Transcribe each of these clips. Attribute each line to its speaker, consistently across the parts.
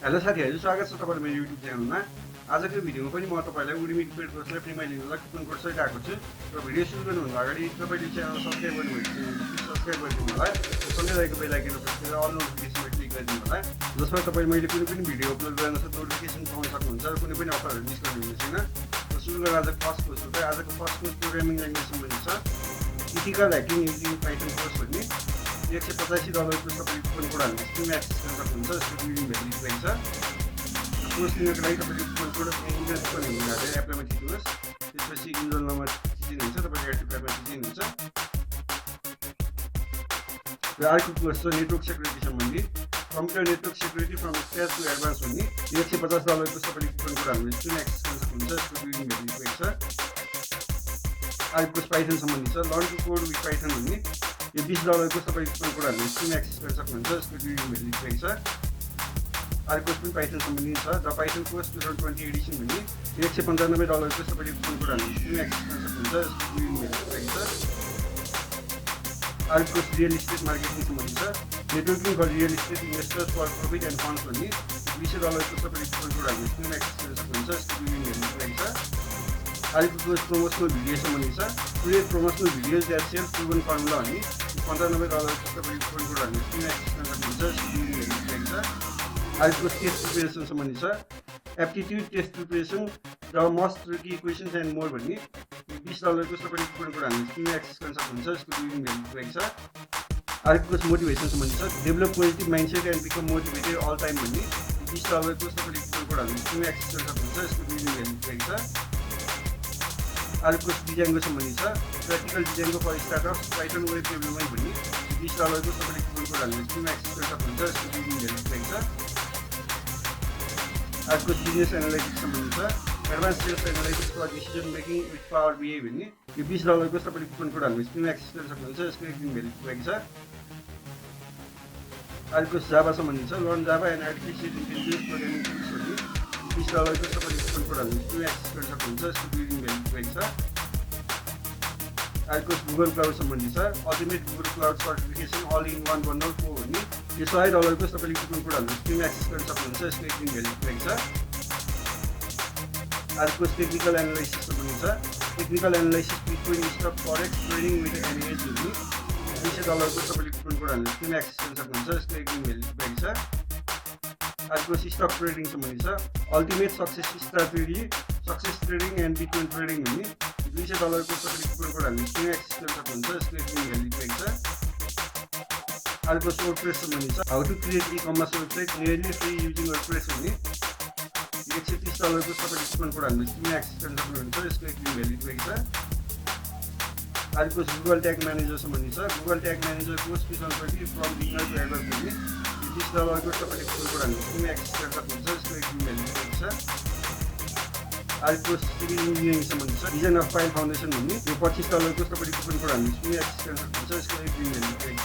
Speaker 1: Hello साथीहरु, स्वागत छ तपाईहरु मेरो YouTube च्यानलमा। आजको भिडियोमा पनि म तपाईहरुलाई Udemy पेड कोर्सलाई फ्रीमा लिनलाई कुपन कोड सहित आएको छु। र भिडियो सुरु गर्नुभन्दा अगाडि तपाईले च्यानल सब्स्क्राइब गर्नुभएको छ, सब्स्क्राइब गरिदिनु होला। सँगै रहेको बेल आइकन प्रेस गरेर अल नोटिफिकेसनमा क्लिक गरिदिनु होला। जसमा तपाईले मैले कुनै पनि भिडियो अपलोड गर्न सक्दा नोटिफिकेसन पाउन सक्नुहुन्छ र कुनै पनि अफरहरु मिस गर्नु हुने छैन। र सुरु गरौँ आजको फर्स्ट कोर्स। आजको फर्स्ट कोर्स प्रोग्रामिङ ल्याङ्ग्वेज सम्बन्धी छ। Ethical hacking using Python course भन्ने $185 को तपाईले कुपन कोड हाल्नु फ्रीमा एक्सेस गर्न सक्नुहुन्छ। यसको युजिङ भ्यालिड रहेछ। कोर्स लिनको लागि तपाईले कुपन कोड इन्ट्रेस्ट पनि हुनुहुन्छ, एप्लाईमा थिच्नुहोस्। त्यसपछि इनरोल नम्बर थिच्नुहुन्छ, तपाईले एड टु कार्डमा थिच्नुहुन्छ। र अर्को कोर्स छ नेटवर्क सेक्युरिटी सम्बन्धी computer network security from scratch to advance भन्ने $150 को तपाईले कुपन कोड हाल्नु फ्रीमा एक्सेस गर्न सक्नुहुन्छ। यसको युजिङ भ्यालिड रहेछ। अर्को कोर्स पाइथन सम्बन्धी छ learn to code with python भन्ने यो $20 को तपाईले कुपन कोड हाल्नु फ्रीमा एक्सेस गर्न सक्नुहुन्छ। यसको युजिङ भ्यालिड रहेछ। अर्को कोर्स पनि पाइथन सम्बन्धी छ द पाइथन कोर्स 2020 एडिसन भन्ने $195 को तपाईले कुपन कोड हाल्नु फ्रीमा एक्सेस गर्न सक्नुहुन्छ। यसको युजिङ भ्यालिड रहेछ। अर्को कोर्स रियल इस्टेट मार्केटिङ सम्बन्धी छ networking for real estate investors for profit and funds भन्ने $20 को तपाईले कुपन कोड हाल्नु फ्रीमा एक्सेस गर्न सक्नुहुन्छ। यसको युजिङ भ्यालिड रहेछ। अर्को कोर्स प्रमोसनल भिडियो सम्बन्धी छ create promotional videos that sell proven formula भन्ने $95 को तपाईले कुपन कोड हाल्नु फ्रीमा एक्सेस गर्न सक्नुहुन्छ। यसको युजिङ भ्यालिड रहेछ। अर्को कोर्स टेस्ट प्रिपरेसन सम्बन्धी छ aptitude test preparation the most tricky equations and more भन्ने $20 को तपाईले कुपन कोड हाल्नु फ्रीमा एक्सेस गर्न सक्नुहुन्छ। यसको युजिङ भ्यालिड रहेछ। अर्को कोर्स मोटिभेसन सम्बन्धी छ develop positive mindset and become motivated all time भन्ने $20 को तपाईले कुपन कोड हाल्नु फ्रीमा एक्सेस गर्न सक्नुहुन्छ। यसको युजिङ भ्यालिड रहेछ। अर्को कोर्स Django सम्बन्धी छ practical Django for startups python web development भन्ने $20 को तपाईले कुपन कोड हाल्नु फ्रीमा एक्सेस गर्न सक्नुहुन्छ। यसको युजिङ भ्यालिड रहेछ। अर्को कोर्स बिजनेस एनालाइटिक्स सम्बन्धी छ advance sales analytics for decision making with power BI भन्ने यो $20 को तपाईले कुपन कोड हाल्नु फ्रीमा एक्सेस गर्न सक्नुहुन्छ। यसको युजिङ भ्यालिड रहेछ। अर्को कोर्स जावा सम्बन्धी छ learn Java and artificial intelligence programming tools भन्ने $20 को तपाईले कुपन कोड हाल्नु फ्रीमा एक्सेस गर्न सक्नुहुन्छ। यसको युजिङ भ्यालिड रहेछ। अर्को कोर्स गुगल क्लाउड सम्बन्धी छ ultimate Google cloud certification all in one bundle को भन्ने यो $100 को तपाईले कुपन कोड हाल्नु फ्रीमा एक्सेस गर्न सक्नुहुन्छ। यसको युजिङ भ्यालिड रहेछ। अर्को कोर्स टेक्निकल एनालाइसिस सम्बन्धी छ technical analysis bitcoin stock forex trading with NH भन्ने $200 को तपाईले कुपन कोड हाल्नु फ्रीमा एक्सेस गर्न सक्नुहुन्छ। यसको युजिङ भ्यालिड रहेछ। अर्को स्टक ट्रेडिङ सम्बन्धी छ ultimate success strategy success trading and bitcoin trading भन्ने $200 को तपाईले कुपन कोड हाल्नु फ्रीमा एक्सेस गर्न सक्नुहुन्छ। यसको युजिङ भ्यालिड रहेछ। अर्को वर्डप्रेस सम्बन्धी छ how to create e-commerce website nearly free using WordPress भन्ने $130 को तपाईले कुपन कोड हाल्नु फ्रीमा एक्सेस गर्न सक्नुहुन्छ। यसको युजिङ भ्यालिड रहेछ। अर्को गुगल ट्याग म्यानेजर सम्बन्धी छ Google tag manager course 2020 from beginner to advance भन्ने $20 को तपाईले कुपन कोड हाल्नु फ्रीमा एक्सेस गर्न सक्नुहुन्छ। यसको युजिङ भ्यालिड रहेछ। अर्को सिभिल इन्जिनियरिङ सम्बन्धी छ डिजाइन अफ फाइल फाउन्डेसन भन्ने यो $25 को तपाईले कुपन कोड हाल्नु फ्रीमा एक्सेस गर्न सक्नुहुन्छ। यसको युजिङ भ्यालिड रहेछ।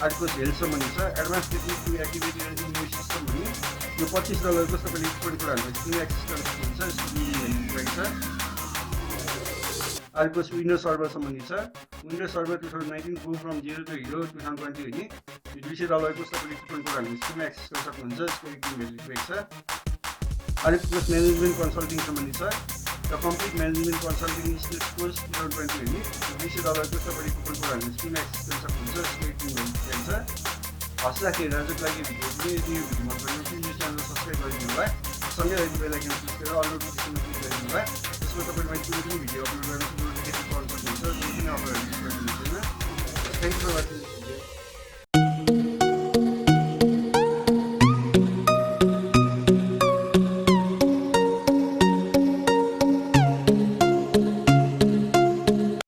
Speaker 1: अर्को हेल्थ सम्बन्धी छ advance technique to activate your immune system भन्ने यो $25 को तपाईले कुपन कोड हाल्नु फ्रीमा एक्सेस गर्न सक्नुहुन्छ। यसको युजिङ भ्यालिड रहेछ। अर्को विन्डोज सर्भर सम्बन्धी छ windows server 2019 go from 0 to hero 2020 भन्ने यो $200 को तपाईले कुपन कोड हाल्नु फ्रीमा एक्सेस गर्न सक्नुहुन्छ। यसको युजिङ भ्यालिड रहेछ। अर्को कोर्स म्यानेजमेन्ट कन्सल्टिङ सम्बन्धी छ the complete management consulting stage course 2020 भन्ने $200 को तपाईले कुपन कोड हाल्नु फ्रीमा एक्सेस गर्न सक्नुहुन्छ। यसको युजिङ भ्यालिड रहेछ। हस् साथीहरु आजको लागि भिडियो पनि यदि यो भिडियो मन पऱ्यो प्लिज यो च्यानल सब्स्क्राइब गरिदिनु होला। सँगै रहेको बेल आइकन प्रेस गरेर अल नोटिफिकेसनमा क्लिक गरिदिनु होला। त्यसमा तपाईले मैले कुनै पनि भिडियो अपलोड गर्न नोटिफिकेसन पाउन सक्नुहुन्छ। कुनै पनि अफरहरु मिस गर्नु हुँदैन। Thank you for watching.